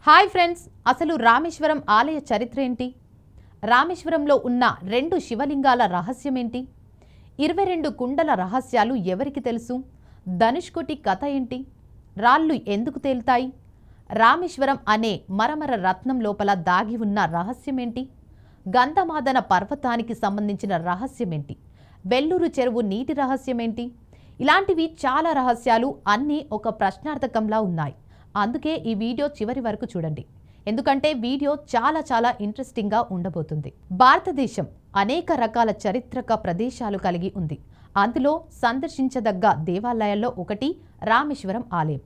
Hi friends, అసలు రామేశ్వరం ఆలయ చరిత్ర ఏంటి? రామేశ్వరంలో ఉన్న 2 శివలింగాల రహస్యం ఏంటి? 22 కుండల రహస్యాలు ఎవరికి తెలుసు? ధనుష్కోటి కథ ఏంటి? రాళ్ళు ఎందుకు తేలుతాయి? రామేశ్వరం అనే మరమర రత్నం లోపల దాగి ఉన్న రహస్యం ఏంటి? గంధమాదన పర్వతానికి సంబంధించిన రహస్యం ఏంటి? వెల్లూరు చెరువు నీటి రహస్యం ఏంటి? ఇలాంటివి చాలా రహస్యాలు అన్నీ ఒక ప్రశ్నార్థకంలా ఉన్నాయి. అందుకే ఈ వీడియో చివరి వరకు చూడండి, ఎందుకంటే వీడియో చాలా ఇంట్రెస్టింగ్గా ఉండబోతుంది. భారతదేశం అనేక రకాల చారిత్రక ప్రదేశాలు కలిగి ఉంది. అందులో సందర్శించదగ్గ దేవాలయాల్లో ఒకటి రామేశ్వరం ఆలయం.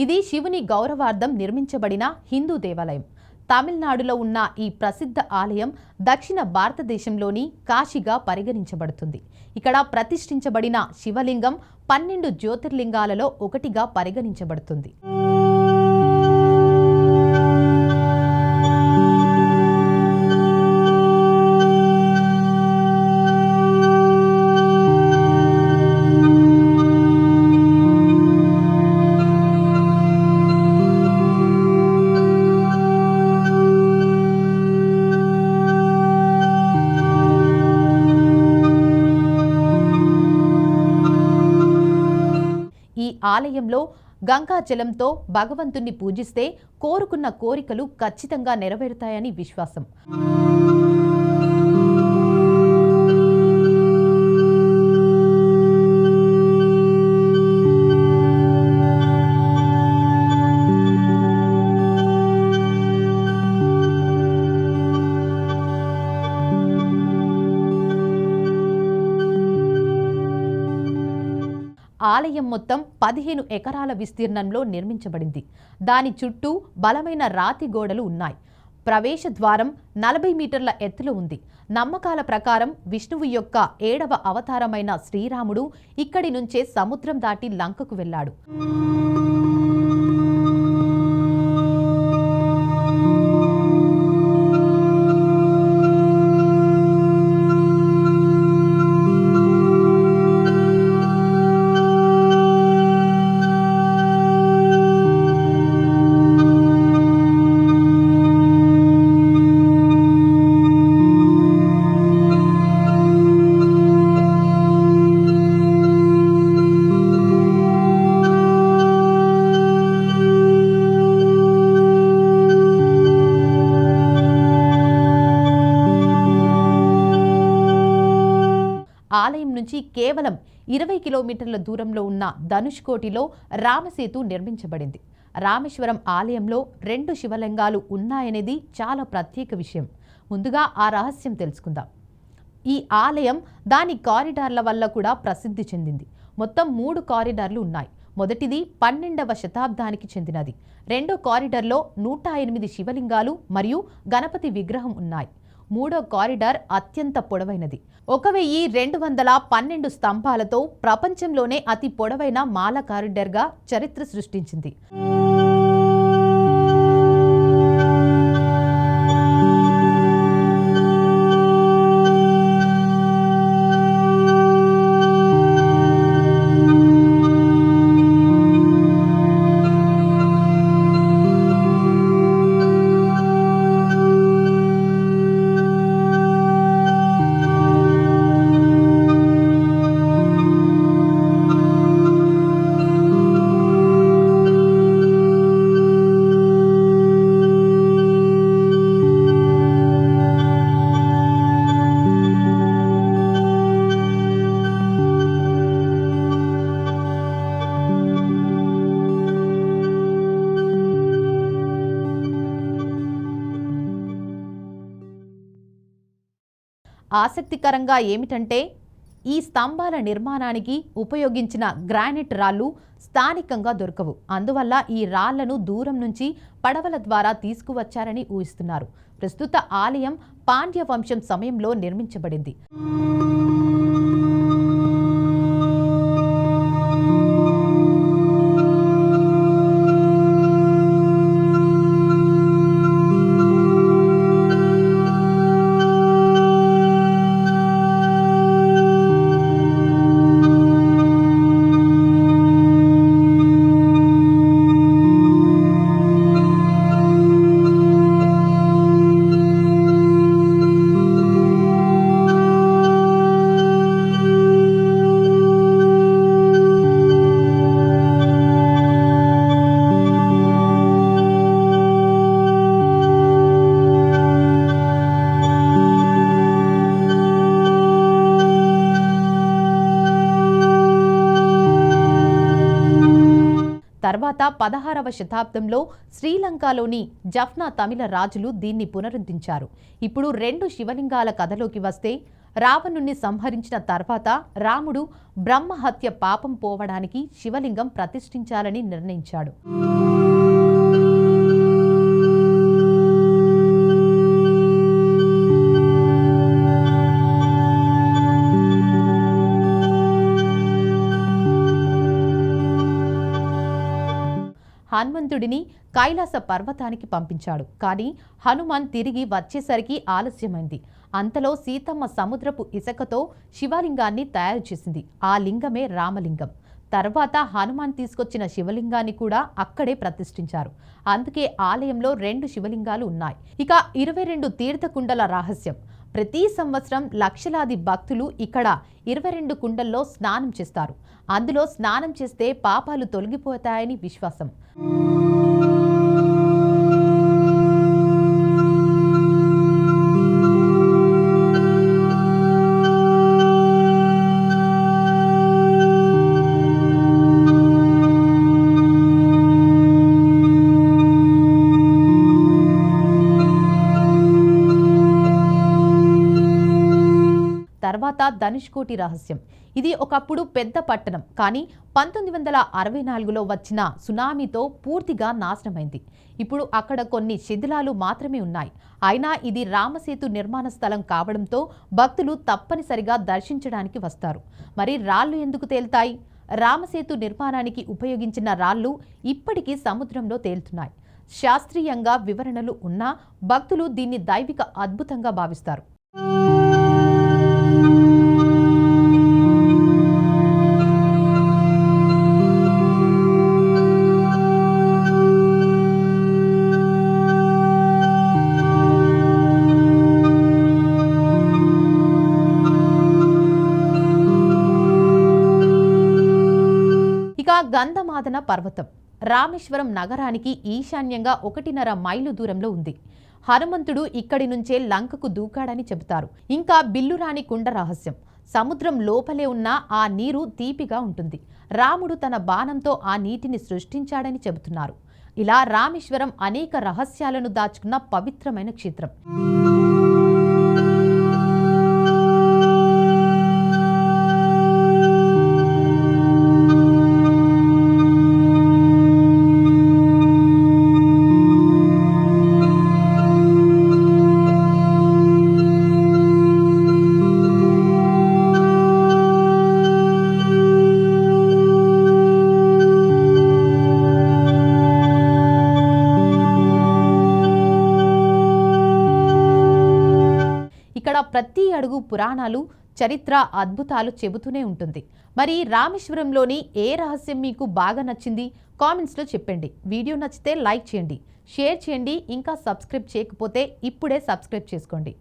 ఇది శివుని గౌరవార్థం నిర్మించబడిన హిందూ దేవాలయం. తమిళనాడులో ఉన్న ఈ ప్రసిద్ధ ఆలయం దక్షిణ భారతదేశంలోని కాశీగా పరిగణించబడుతుంది. ఇక్కడ ప్రతిష్ఠించబడిన శివలింగం 12 జ్యోతిర్లింగాలలో ఒకటిగా పరిగణించబడుతుంది. ఈ ఆలయంలో గంగాజలంతో భగవంతుణ్ణి పూజిస్తే కోరుకున్న కోరికలు ఖచ్చితంగా నెరవేరుతాయని విశ్వాసం. ఆలయం మొత్తం 15 ఎకరాల విస్తీర్ణంలో నిర్మించబడింది. దాని చుట్టూ బలమైన రాతి గోడలు ఉన్నాయి. ప్రవేశ ద్వారం 40 మీటర్ల ఎత్తులో ఉంది. నమ్మకాల ప్రకారం విష్ణువు యొక్క 7వ అవతారమైన శ్రీరాముడు ఇక్కడి నుంచే సముద్రం దాటి లంకకు వెళ్ళాడు. ఆలయం నుంచి కేవలం 20 కిలోమీటర్ల దూరంలో ఉన్న ధనుష్కోటిలో రామసేతు నిర్మించబడింది. రామేశ్వరం ఆలయంలో 2 శివలింగాలు ఉన్నాయనేది చాలా ప్రత్యేక విషయం. ముందుగా ఆ రహస్యం తెలుసుకుందాం. ఈ ఆలయం దాని కారిడార్ల వల్ల కూడా ప్రసిద్ధి చెందింది. మొత్తం 3 కారిడార్లు ఉన్నాయి. మొదటిది 12వ శతాబ్దానికి చెందినది. రెండో కారిడార్లో 108 శివలింగాలు మరియు గణపతి విగ్రహం ఉన్నాయి. మూడో కారిడార్ అత్యంత పొడవైనది. 1212 స్తంభాలతో ప్రపంచంలోనే అతి పొడవైన మాల కారిడార్గా చరిత్ర సృష్టించింది. ఆసక్తికరంగా ఏమిటంటే ఈ స్తంభాల నిర్మాణానికి ఉపయోగించిన గ్రానైట్ రాళ్లు స్థానికంగా దొరకవు. అందువల్ల ఈ రాళ్లను దూరం నుంచి పడవల ద్వారా తీసుకువచ్చారని ఊహిస్తున్నారు. ప్రస్తుత ఆలయం పాండ్య వంశం సమయంలో నిర్మించబడింది. తర్వాత 16వ శతాబ్దంలో శ్రీలంకలోని జఫ్నా తమిళ రాజులు దీన్ని పునరుద్ధరించారు. ఇప్పుడు 2 శివలింగాల కథలోకి వస్తే, రావణుణ్ణి సంహరించిన తర్వాత రాముడు బ్రహ్మహత్య పాపం పోవడానికి శివలింగం ప్రతిష్ఠించాలని నిర్ణయించాడు. హనుమంతుడిని కైలాస పర్వతానికి పంపించాడు. కానీ హనుమాన్ తిరిగి వచ్చేసరికి ఆలస్యమైంది. అంతలో సీతమ్మ సముద్రపు ఇసుకతో శివలింగాన్ని తయారు చేసింది. ఆ లింగమే రామలింగం. తర్వాత హనుమాన్ తీసుకొచ్చిన శివలింగాన్ని కూడా అక్కడే ప్రతిష్ఠించారు. అందుకే ఆలయంలో 2 శివలింగాలు ఉన్నాయి. ఇక 22 తీర్థకుండల రహస్యం. ప్రతి సంవత్సరం లక్షలాది భక్తులు ఇక్కడ 22 కుండల్లో స్నానం చేస్తారు. అందులో స్నానం చేస్తే పాపాలు తొలగిపోతాయని విశ్వాసం. తర్వాత ధనుష్కోటి రహస్యం. ఇది ఒకప్పుడు పెద్ద పట్టణం, కానీ 1964లో వచ్చిన సునామీతో పూర్తిగా నాశనమైంది. ఇప్పుడు అక్కడ కొన్ని శిథిలాలు మాత్రమే ఉన్నాయి. అయినా ఇది రామసేతు నిర్మాణ స్థలం కావడంతో భక్తులు తప్పనిసరిగా దర్శించడానికి వస్తారు. మరి రాళ్లు ఎందుకు తేలుతాయి? రామసేతు నిర్మాణానికి ఉపయోగించిన రాళ్లు ఇప్పటికీ సముద్రంలో తేలుతున్నాయి. శాస్త్రీయంగా వివరణలు ఉన్నా భక్తులు దీన్ని దైవిక అద్భుతంగా భావిస్తారు. గంధమాదన పర్వతం రామేశ్వరం నగరానికి ఈశాన్యంగా 1.5 మైలు దూరంలో ఉంది. హనుమంతుడు ఇక్కడి నుంచే లంకకు దూకాడని చెబుతారు. ఇంకా బిల్లురాణి కుండ రహస్యం. సముద్రం లోపలే ఉన్న ఆ నీరు తీపిగా ఉంటుంది. రాముడు తన బాణంతో ఆ నీటిని సృష్టించాడని చెబుతున్నారు. ఇలా రామేశ్వరం అనేక రహస్యాలను దాచుకున్న పవిత్రమైన క్షేత్రం. ఇక్కడ ప్రతి అడుగు పురాణాలు, చరిత్ర, అద్భుతాలు చెబుతూనే ఉంటుంది. మరి రామేశ్వరంలోని ఏ రహస్యం మీకు బాగా నచ్చింది? కామెంట్స్లో చెప్పండి. వీడియో నచ్చితే లైక్ చేయండి, షేర్ చేయండి. ఇంకా సబ్స్క్రైబ్ చేయకపోతే ఇప్పుడే సబ్స్క్రైబ్ చేసుకోండి.